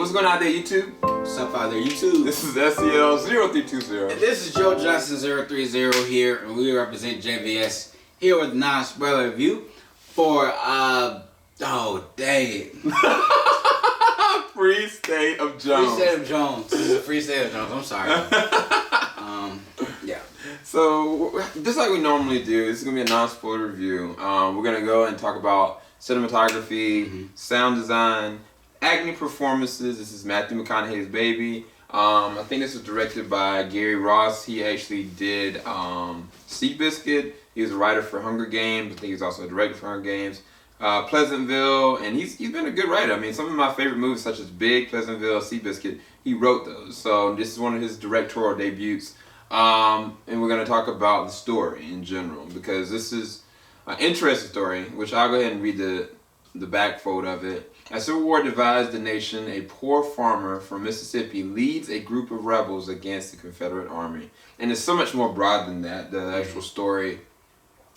what's going on there, YouTube? What's up out there, YouTube? This is SEL0320. And this is Joe Johnson 030 here, and we represent JVS here with Non Spoiler Review for oh dang it. Free State of Jones. Free State of Jones. This is a Free State of Jones. I'm sorry. Yeah. So just like we normally do, this is gonna be a non-spoiler review. We're gonna go and talk about cinematography, sound design, acting performances. This is Matthew McConaughey's baby. I think this was directed by Gary Ross. He actually did Seabiscuit. He was a writer for Hunger Games. I think he's also a director for Hunger Games. Pleasantville, and he's been a good writer. I mean, some of my favorite movies, such as Big, Pleasantville, Seabiscuit, he wrote those. So this is one of his directorial debuts. And we're going to talk about the story in general, because this is an interesting story, which I'll go ahead and read the back fold of it. As Civil War divides the nation, a poor farmer from Mississippi leads a group of rebels against the Confederate Army. And it's so much more broad than that, the actual story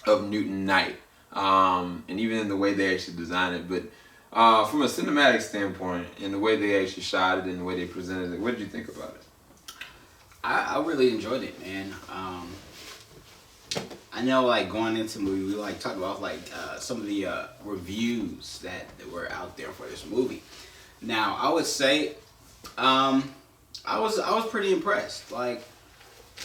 of Newt Knight. And even in the way they actually designed it. But from a cinematic standpoint, and the way they actually shot it and the way they presented it, what did you think about it? I really enjoyed it, man. I know, like, going into the movie, we like talked about like some of the reviews that were out there for this movie. Now, I would say I was pretty impressed. Like,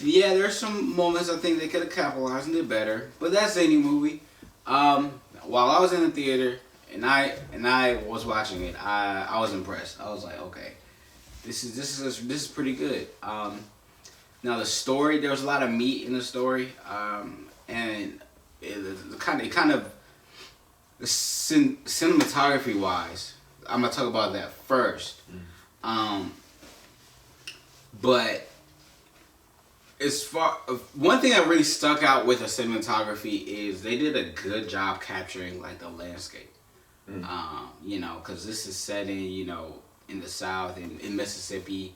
yeah, there's some moments I think they could have capitalized and did better, but that's any movie. While I was in the theater and I was watching it, I was impressed. I was like, okay, this is pretty good. Now the story, there was a lot of meat in the story, and cinematography wise, I'm gonna talk about that first. But as far, one thing that really stuck out with the cinematography is they did a good job capturing like the landscape. You know, because this is set in, you know, in the South, in Mississippi.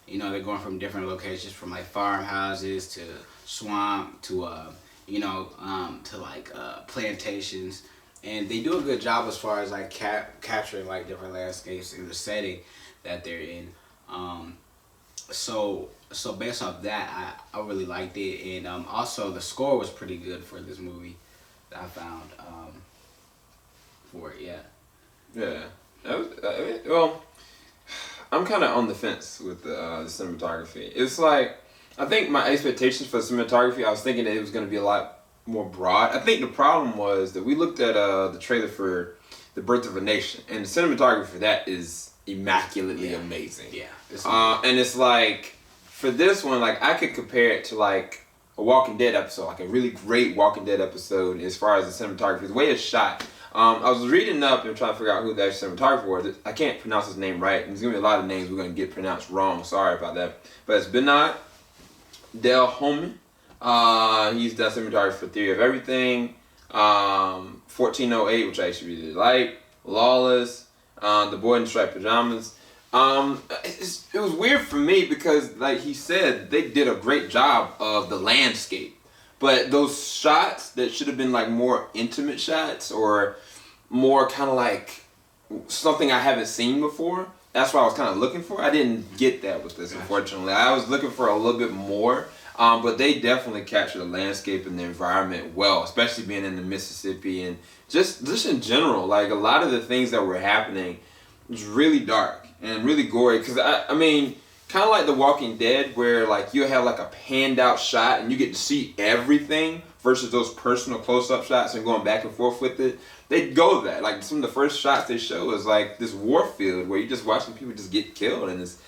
You know, they're going from different locations, from like farmhouses to swamp to you know, to like plantations, and they do a good job as far as like capturing like different landscapes in the setting that they're in. So based off that, I really liked it, and also the score was pretty good for this movie that I found for it. Yeah. Well, I'm kind of on the fence with the cinematography. It's like, I think my expectations for cinematography, I was thinking that it was going to be a lot more broad. I think the problem was that we looked at the trailer for The Birth of a Nation, and the cinematography for that is immaculately amazing. Yeah. And it's like, for this one, like, I could compare it to like a Walking Dead episode, like a really great Walking Dead episode as far as the cinematography, the way it's shot. I was reading up and trying to figure out who the actual cinematographer was. I can't pronounce his name right. There's going to be a lot of names we're going to get pronounced wrong. Sorry about that. But it's Bernard Delhomme. He's done cinematography for Theory of Everything, 1408, which I actually really like, Lawless, The Boy in Striped Pajamas. It was weird for me because, like he said, they did a great job of the landscape. But those shots that should have been like more intimate shots or more kind of like something I haven't seen before, that's what I was kind of looking for. I didn't get that with this, unfortunately. I was looking for a little bit more, but they definitely captured the landscape and the environment well, especially being in the Mississippi and just in general. Like, a lot of the things that were happening was really dark and really gory. Because, I mean, kind of like The Walking Dead, where like you have like a panned out shot and you get to see everything versus those personal close-up shots and going back and forth with it. They go that. Like, some of the first shots they show is like this war field where you're just watching people just get killed, and it's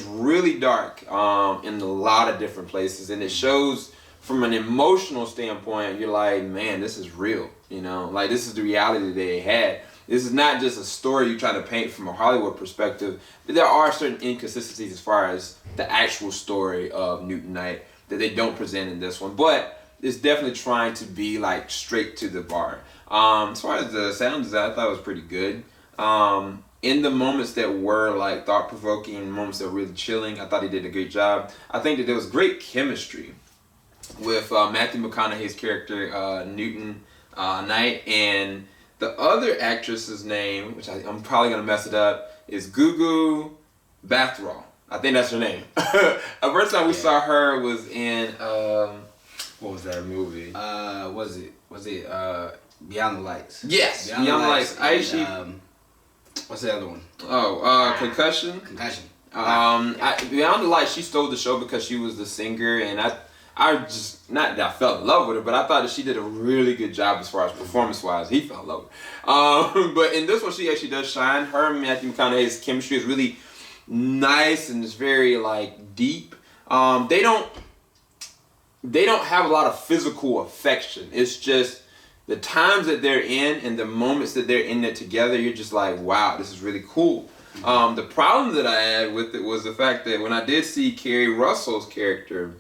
really dark in a lot of different places, and it shows from an emotional standpoint. You're like, man, this is real, you know, like this is the reality they had. This is not just a story you try to paint from a Hollywood perspective, but there are certain inconsistencies as far as the actual story of Newt Knight that they don't present in this one. But it's definitely trying to be like straight to the bar. As far as the sound design, I thought it was pretty good. In the moments that were like thought-provoking, moments that were really chilling, I thought he did a great job. I think that there was great chemistry with Matthew McConaughey's character, Newton Knight, and the other actress's name, which I'm probably going to mess it up, is Gugu Mbatha-Raw. I think that's her name. The first time we saw her was in what was that movie? Was it Beyond the Lights? Yes, Beyond the Lights. What's the other one? Concussion. Concussion. Beyond the Lights, she stole the show because she was the singer, and I just, not that I fell in love with her, but I thought that she did a really good job as far as performance-wise. He fell in love with her. But in this one, she actually does shine. Her and Matthew McConaughey's chemistry is really nice and it's very like deep. They don't have a lot of physical affection. It's just the times that they're in and the moments that they're in it together, you're just like, wow, this is really cool. The problem that I had with it was the fact that when I did see Kerry Russell's character,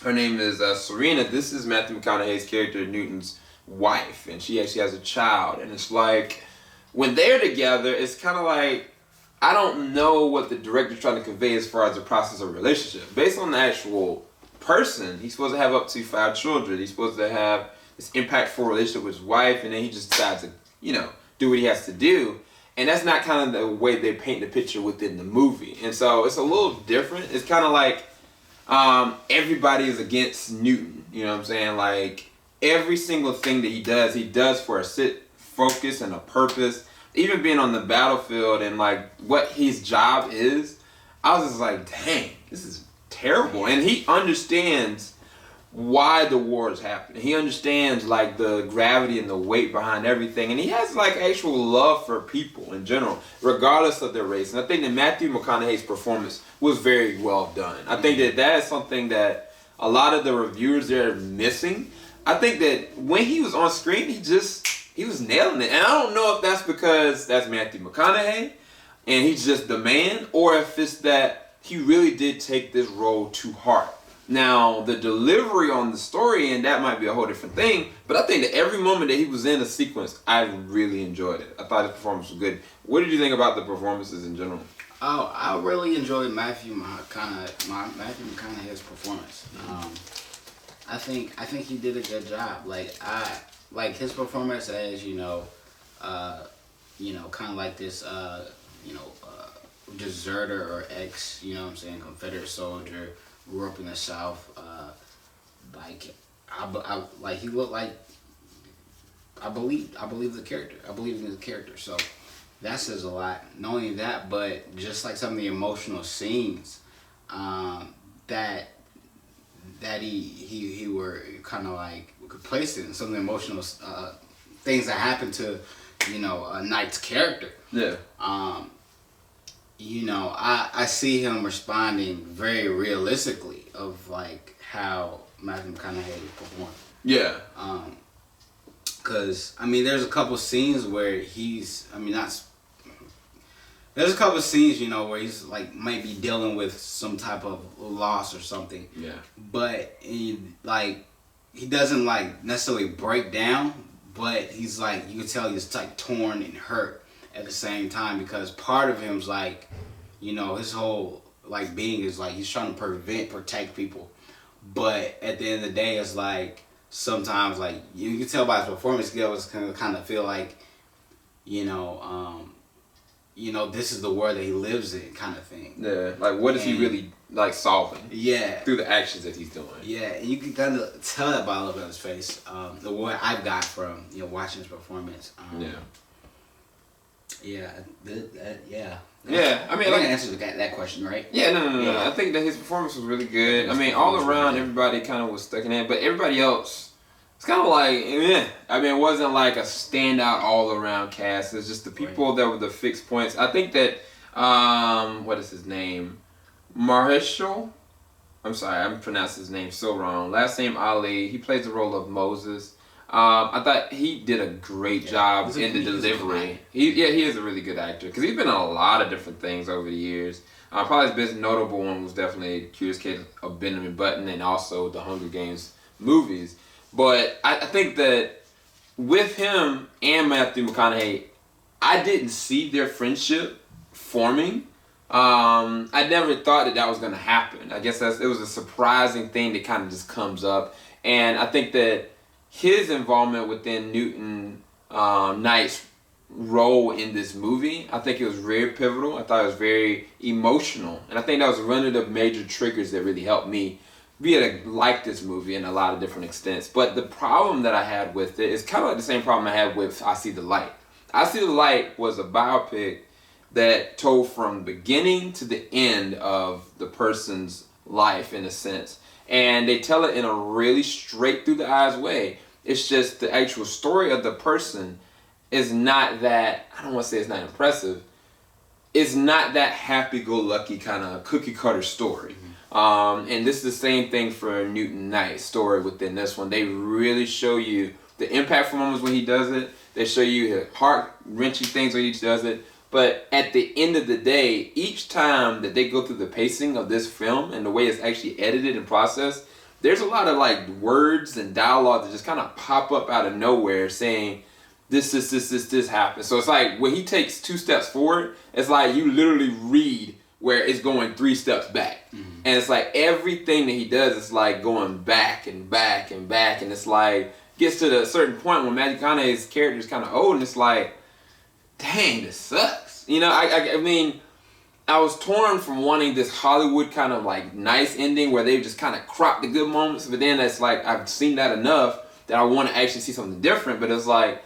her name is Serena. This is Matthew McConaughey's character, Newton's wife, and she actually has a child. And it's like, when they're together, it's kind of like, I don't know what the director's trying to convey as far as the process of a relationship. Based on the actual person, he's supposed to have up to 5 children. He's supposed to have this impactful relationship with his wife, and then he just decides to, do what he has to do. And that's not kind of the way they paint the picture within the movie. And so it's a little different. It's kind of like everybody is against Newton. You know what I'm saying? Like, every single thing that he does for a focus and a purpose. Even being on the battlefield and like what his job is, I was just like, dang, this is terrible. And he understands why the war is happening. He understands like the gravity and the weight behind everything. And he has like actual love for people in general, regardless of their race. And I think that Matthew McConaughey's performance was very well done. I think that is something that a lot of the reviewers there are missing. I think that when he was on screen, he was nailing it. And I don't know if that's because that's Matthew McConaughey and he's just the man, or if it's that he really did take this role to heart. Now, the delivery on the story, and that might be a whole different thing, but I think that every moment that he was in a sequence, I really enjoyed it. I thought his performance was good. What did you think about the performances in general? Oh, I really enjoyed Matthew McConaughey's performance. I think he did a good job. Like his performance as kind of like this deserter or ex, Confederate soldier, grew up in the South. He looked like, I believe the character. I believe in the character. So that says a lot. Not only that, but just like some of the emotional scenes that he were kind of like placed in, some of the emotional things that happened to Knight's character. Yeah. I see him responding very realistically of like how Matthew McConaughey performed. Yeah. Cause there's a couple scenes where there's a couple scenes where he's like might be dealing with some type of loss or something. Yeah. But he doesn't like necessarily break down, but he's like, you can tell he's like torn and hurt at the same time, because part of him's like, his whole like being is like he's trying to protect people, but at the end of the day, it's like sometimes like you can tell by his performance skills kind of feel like, this is the world that he lives in, kind of thing. Yeah, like what is he really like solving? Yeah, through the actions that he's doing. Yeah, and you can kind of tell that by a look on his face. The what I've got from watching his performance. Yeah, Yeah, I can answer that question, right? Yeah, no. I think that his performance was really good. All around, everybody kind of was stuck in it, but everybody else, it's kind of like, it wasn't like a standout all around cast. It's just the people that were the fixed points. I think that, what is his name? Mahershala? I'm sorry, I'm pronouncing his name so wrong. Last name Ali. He plays the role of Moses. I thought he did a great job in the delivery. He is a really good actor because he's been in a lot of different things over the years. Probably his best notable one was definitely Curious Case of Benjamin Button and also the Hunger Games movies. But I think that with him and Matthew McConaughey, I didn't see their friendship forming. I never thought that was going to happen. I guess it was a surprising thing that kind of just comes up. And I think that his involvement within Newton Knight's role in this movie. I think it was very pivotal. I thought it was very emotional. And I think that was one of the major triggers that really helped me be able to like this movie in a lot of different extents. But the problem that I had with it is kind of like the same problem I had with I See the Light. I See the Light was a biopic that told from beginning to the end of the person's life, in a sense. And they tell it in a really straight through the eyes way. It's just the actual story of the person is not that, I don't want to say it's not impressive, it's not that happy-go-lucky kind of cookie-cutter story. And this is the same thing for Newt Knight's story within this one. They really show you the impactful moments when he does it. They show you the heart-wrenching things when he does it. But at the end of the day, each time that they go through the pacing of this film and the way it's actually edited and processed, there's a lot of like words and dialogue that just kind of pop up out of nowhere saying, this happened. So it's like when he takes 2 steps forward, it's like you literally read where it's going 3 steps back. And it's like everything that he does is like going back and back and back. And it's like, gets to a certain point when McConaughey's character is kind of old and it's like, dang, this sucks. You know, I mean, I was torn from wanting this Hollywood kind of like nice ending where they just kind of crop the good moments. But then it's like, I've seen that enough that I want to actually see something different. But it's like,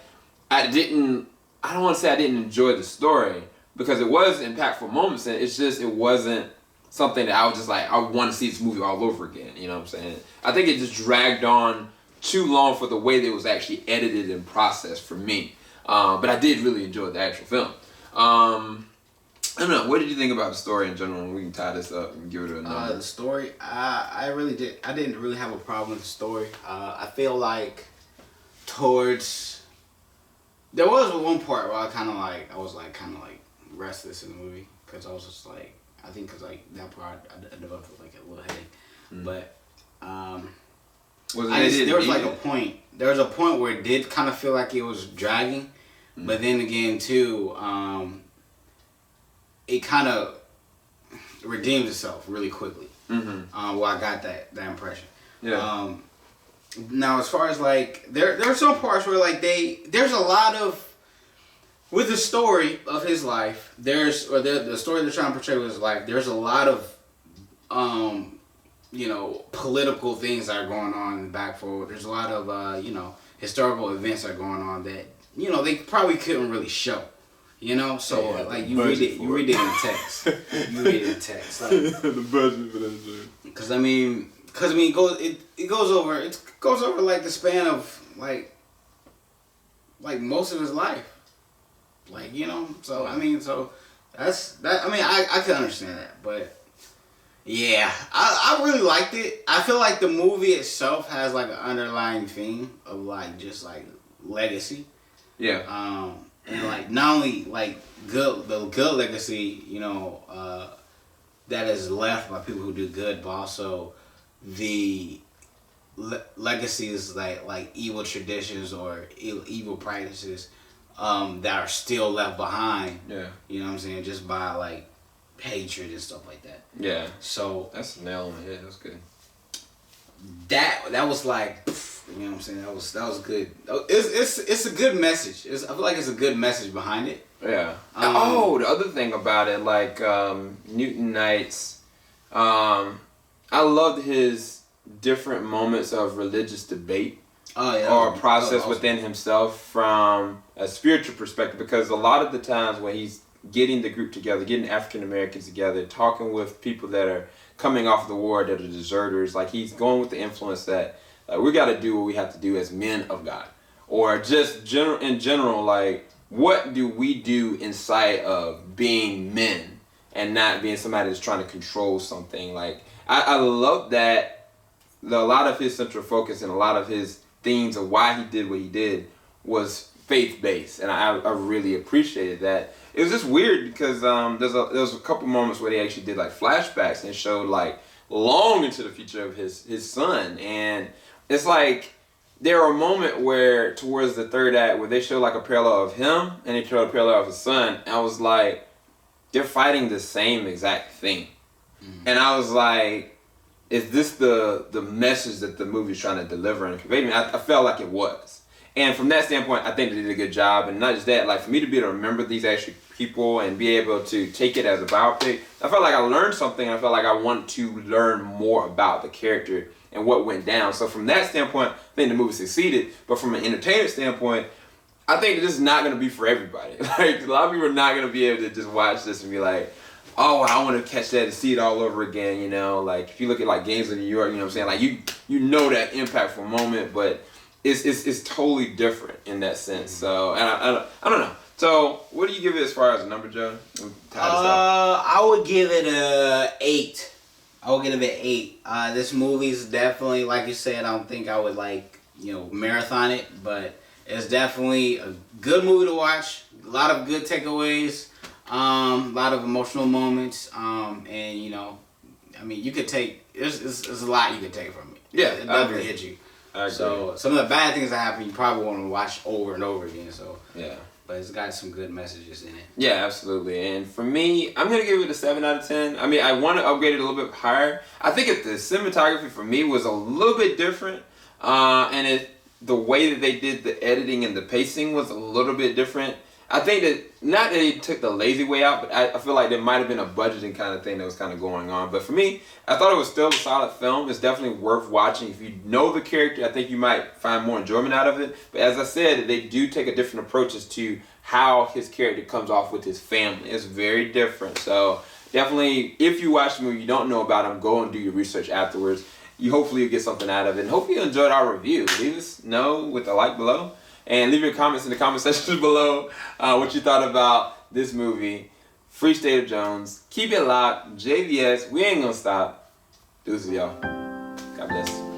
I don't want to say I didn't enjoy the story because it was impactful moments, and it's just, it wasn't something that I was just like, I want to see this movie all over again, you know what I'm saying? I think it just dragged on too long for the way that it was actually edited and processed for me. But I did really enjoy the actual film. I don't know, what did you think about the story in general? We can tie this up and give it a number. The story, I didn't really have a problem with the story. I feel like there was one part where I was restless in the movie because I was just like, I think because like that part I developed like a little headache. But there was a point where it did kind of feel like it was dragging, but then again too, it kind of redeemed itself really quickly. Well, I got that impression. Yeah. Now, as far as like, there are some parts where like there's a lot of, with the story of his life, the story they're trying to portray with his life, there's a lot of, political things that are going on in the back forward. There's a lot of, historical events that are going on that, they probably couldn't really show. So yeah, like you read it in the text. You read it in the text. Like, the budget for that shit. Because it goes over like the span of like most of his life. Like, so that's that. I mean, I can understand that, but yeah, I really liked it. I feel like the movie itself has like an underlying theme of like just like legacy. Yeah. And like not only like the good legacy, that is left by people who do good, but also the legacies like evil traditions or evil practices that are still left behind. Yeah. You know what I'm saying? Just by like hatred and stuff like that. Yeah. So that's a nail on the head. That's good. That was like, you know what I'm saying? That was good. It's a good message. I feel like it's a good message behind it. Yeah. The other thing about it, like Newt Knight's, I loved his different moments of religious debate. Or process within himself from a spiritual perspective, because a lot of the times when he's getting the group together, getting African Americans together, talking with people that are coming off the war that are deserters, like he's going with the influence that we got to do what we have to do as men of God, or just in general, like what do we do inside of being men and not being somebody that's trying to control something. Like I love that a lot of his central focus and a lot of his themes of why he did what he did was faith-based, and I really appreciated that. It was just weird because there was a couple moments where they actually did like flashbacks and it showed like long into the future of his son, and it's like there were a moment where towards the third act where they showed like a parallel of him and they showed a parallel of his son, and I was like, they're fighting the same exact thing. And I was like, is this the message that the movie's trying to deliver and convey to me? I felt like it was. And from that standpoint, I think they did a good job. And not just that, like for me to be able to remember these actual people and be able to take it as a biopic, I felt like I learned something. I felt like I wanted to learn more about the character and what went down. So from that standpoint, I think the movie succeeded. But from an entertainment standpoint, I think that this is not going to be for everybody. Like, a lot of people are not going to be able to just watch this and be like, oh, I want to catch that and see it all over again, you know? Like, if you look at, like, Gangs of New York, you know what I'm saying? Like, you know that impactful moment, but it's totally different in that sense. So, and I don't know. So, what do you give it as far as a number, Joe? I would give it a 8. I would give it an 8. This movie's definitely, like you said, I don't think I would, like, you know, marathon it, but it's definitely a good movie to watch. A lot of good takeaways. A lot of emotional moments. And, you know, I mean, you could take, there's a lot you could take from it. Yeah, it definitely hit you. I agree. So, some of the bad things that happen, you probably want to watch over and over again. So, yeah. But it's got some good messages in it. Yeah, absolutely. And for me, I'm going to give it a 7 out of 10. I mean, I want to upgrade it a little bit higher. I think the cinematography for me was a little bit different. And the way that they did the editing and the pacing was a little bit different. I think that, not that they took the lazy way out, but I feel like there might have been a budgeting kind of thing that was kind of going on. But for me, I thought it was still a solid film. It's definitely worth watching. If you know the character, I think you might find more enjoyment out of it. But as I said, they do take a different approach as to how his character comes off with his family. It's very different. So definitely, if you watch the movie, you don't know about him, go and do your research afterwards. Hopefully you'll get something out of it. And hopefully you enjoyed our review. Leave us know with a like below. And leave your comments in the comment section below what you thought about this movie, Free State of Jones. Keep it locked. JVS, we ain't gonna stop. Deuces, y'all. God bless.